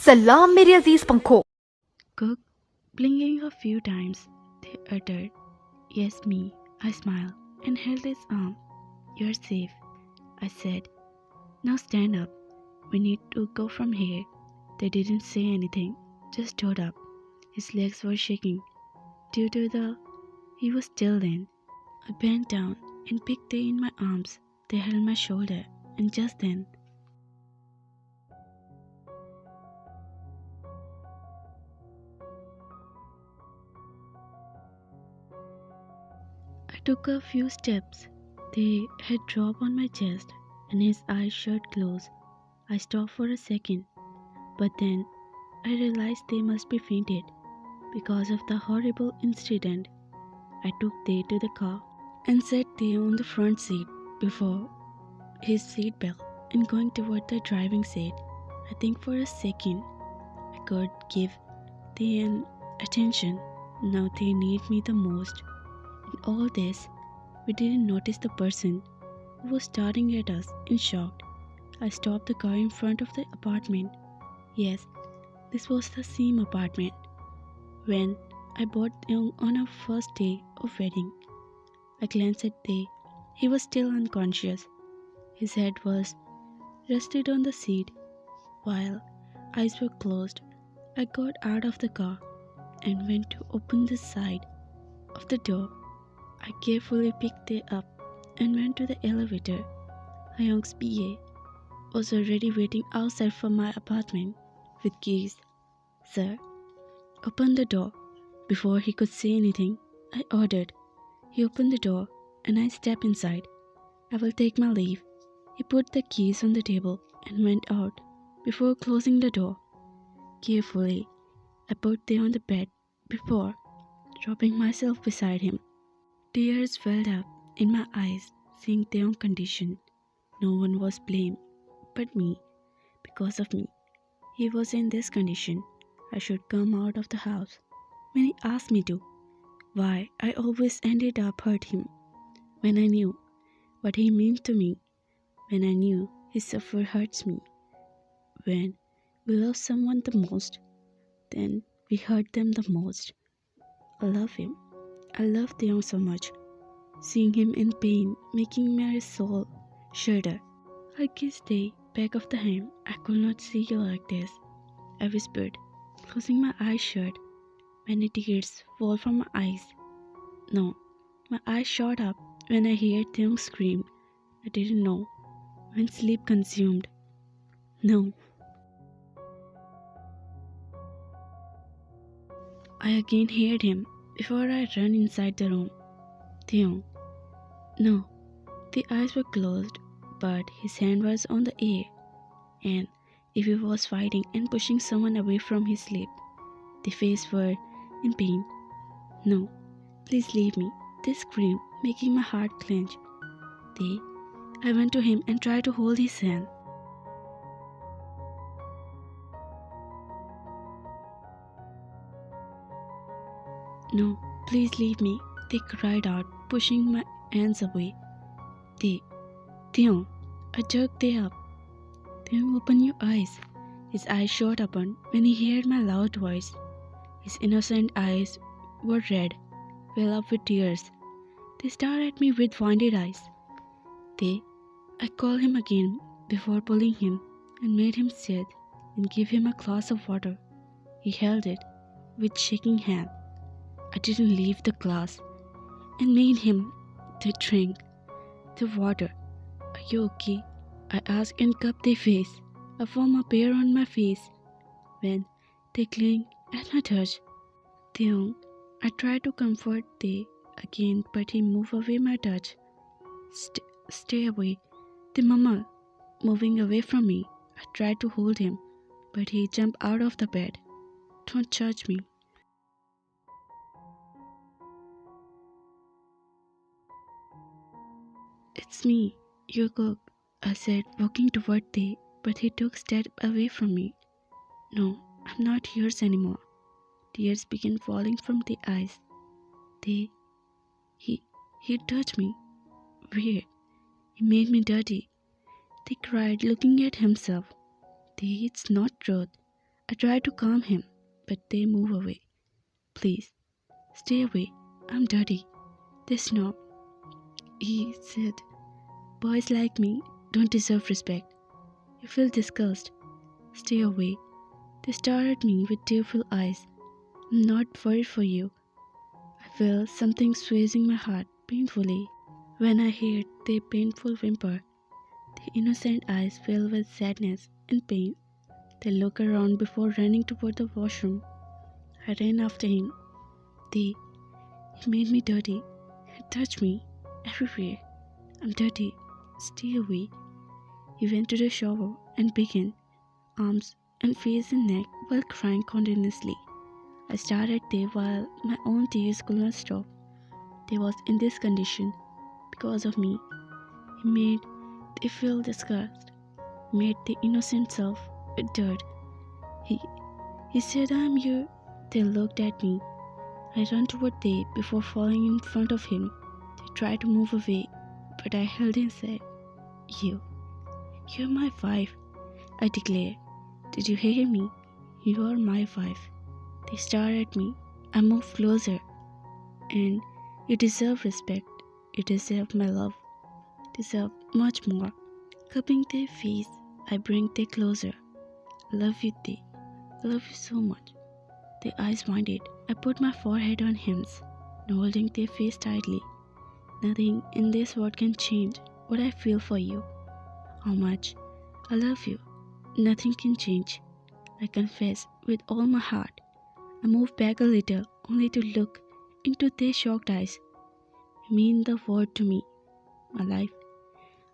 सलाम मेरे अजीज पंखों। Cook, blinking a few times, they uttered, "Yes, me." I smiled and held his arm. "You're safe," I said. "Now stand up. We need to go from here." They didn't say anything, just stood up. His legs were shaking due to the. He was still then. I bent down and picked them in my arms. They held my shoulder, and just then, I took a few steps. They had dropped on my chest, and his eyes shut close. I stopped for a second, but then I realized they must be fainted because of the horrible incident. I took they to the car and sat they on the front seat before his seatbelt and going toward the driving seat. I think for a second I could give they an attention. Now they need me the most. In all this, we didn't notice the person who was staring at us in shock. I stopped the car in front of the apartment. Yes, this was the same apartment when I bought Young on our first day of wedding. I glanced at Day. He was still unconscious. His head was rested on the seat while eyes were closed. I got out of the car and went to open the side of the door. I carefully picked it up and went to the elevator. Young's PA was already waiting outside for my apartment with keys. "Sir, open the door." Before he could say anything, I ordered. He opened the door and I stepped inside. "I will take my leave." He put the keys on the table and went out before closing the door. Carefully, I put them on the bed before dropping myself beside him. Tears welled up in my eyes seeing their condition. No one was blamed but me. Because of me, he was in this condition. I should come out of the house. When he asked me to, why I always ended up hurt him. When I knew what he meant to me. When I knew his suffer hurts me. When we love someone the most, then we hurt them the most. I love him. I love Theo so much. Seeing him in pain, making my soul shudder. I kissed the back of the hand. "I could not see you like this," I whispered, closing my eyes shut. Many tears fall from my eyes. No, my eyes shot up when I heard Theo scream. I didn't know when sleep consumed. No. I again heard him before I ran inside the room. Theo. No. The eyes were closed, but his hand was on the air. And if he was fighting and pushing someone away from his sleep, the face were in pain. "No, please leave me," they screamed, making my heart clench. I went to him and tried to hold his hand. "No, please leave me," they cried out, pushing my hands away. Theo, I jerked they up. "Theo, open your eyes." His eyes shot open when he heard my loud voice. His innocent eyes were red, well up with tears. They stared at me with winded eyes. I called him again before pulling him and made him sit and give him a glass of water. He held it with shaking hand. I didn't leave the glass and made him to drink the water. "Are you okay?" I asked and cupped their face. A foam appeared on my face when they clung at my touch. Theo, I tried to comfort they again, but he moved away my touch. Stay away," the mama, moving away from me. I tried to hold him, but he jumped out of the bed. "Don't judge me." "It's me, your cook," I said, walking toward they, but he took a step away from me. "No, I'm not yours anymore." Tears began falling from the eyes. He touched me. Where? He made me dirty. They cried, looking at himself. "It's not truth." I try to calm him, but they move away. Please, stay away. I'm dirty. They snap. He said, boys like me don't deserve respect. You feel disgust. Stay away. They stare at me with tearful eyes. I'm not worried for you. I feel something squeezing my heart painfully. When I hear their painful whimper, the innocent eyes fill with sadness and pain. They look around before running toward the washroom. I ran after him. He made me dirty. He touched me everywhere. I'm dirty. Stay away. He went to the shower and began, arms and face and neck while crying continuously. I stared at Dave while my own tears could not stop. Dave was in this condition because of me. He made Dave feel disgust, made the innocent self a dirt. He, he said, I'm here. They looked at me. I ran toward Dave before falling in front of him. They tried to move away, but I held and said, You're my wife, I declared. Did you hear me? You are my wife. They stared at me. I moved closer. And you deserve respect. You deserve my love. Deserve much more. Cupping their face, I bring them closer. I love you, they. I love you so much. Their eyes winded. I put my forehead on his, holding their face tightly. Nothing in this world can change what I feel for you. How much I love you. Nothing can change. I confess with all my heart. I moved back a little, only to look into their shocked eyes. You mean the world to me, my life.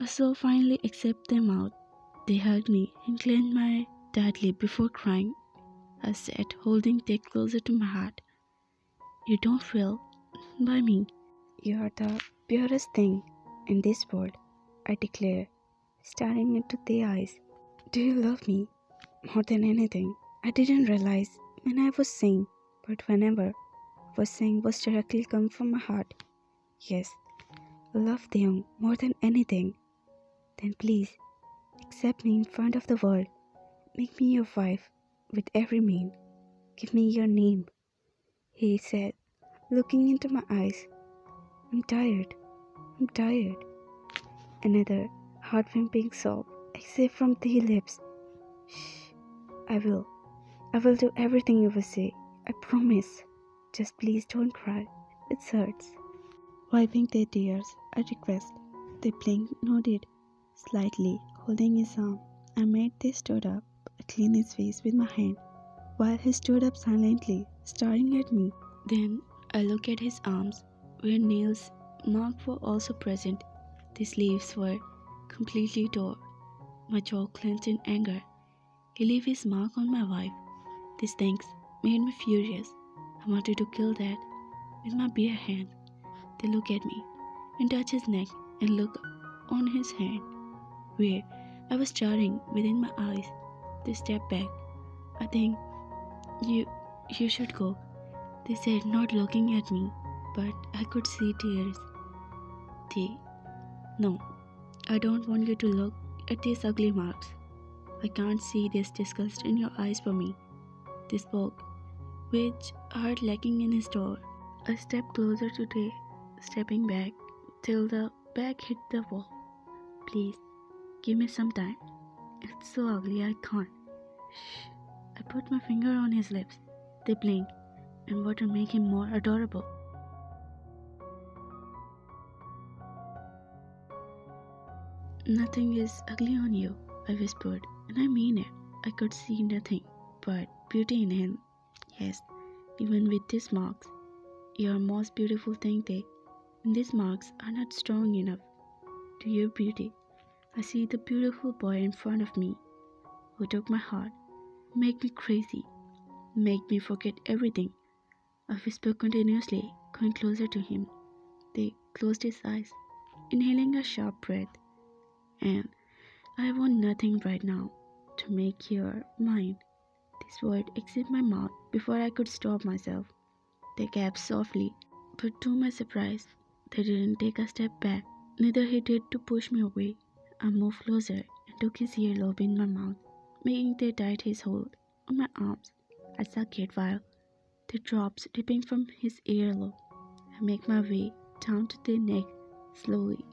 I so finally accept them out. They hugged me and clenched my tightly before crying. I sat holding them closer to my heart. You don't feel by me. You are the purest thing in this world, I declare, staring into their eyes. Do you love me more than anything? I didn't realize when I was saying, but whenever I was saying was directly come from my heart. Yes, I love them more than anything. Then please, accept me in front of the world. Make me your wife with every mean. Give me your name, he said, looking into my eyes. I'm tired. I'm tired. Another heart-thumping sob, except from the lips. Shh. I will. I will do everything you will say. I promise. Just please don't cry. It hurts. Wiping their tears, I request. They blinked, nodded slightly, holding his arm. I made they stood up. I cleaned his face with my hand, while he stood up silently, staring at me. Then I looked at his arms, where nails marks were also present. The sleeves were completely torn. My jaw clenched in anger. He left his mark on my wife. These things made me furious. I wanted to kill that with my bare hand. They look at me and touch his neck and look on his hand, where I was staring within my eyes. They step back. I think you should go, they said, not looking at me, but I could see tears. No, I don't want you to look at these ugly marks. I can't see this disgust in your eyes for me. They spoke, which heart lacking in his door. I stepped closer to Tay, stepping back till the back hit the wall. Please, give me some time. It's so ugly I can't. Shh. I put my finger on his lips. They blinked, and what would make him more adorable? Nothing is ugly on you, I whispered, and I mean it. I could see nothing but beauty in him. Yes, even with these marks, you are most beautiful thing they, and these marks are not strong enough. To your beauty, I see the beautiful boy in front of me, who took my heart, make me crazy, make me forget everything. I whispered continuously, going closer to him. They closed his eyes, inhaling a sharp breath, and I want nothing right now to make you mine. This word exit my mouth before I could stop myself. They gasped softly, but to my surprise, they didn't take a step back. Neither he did to push me away. I moved closer and took his earlobe in my mouth, making they tight his hold on my arms. I suck it while the drops dripping from his earlobe. I make my way down to the neck slowly.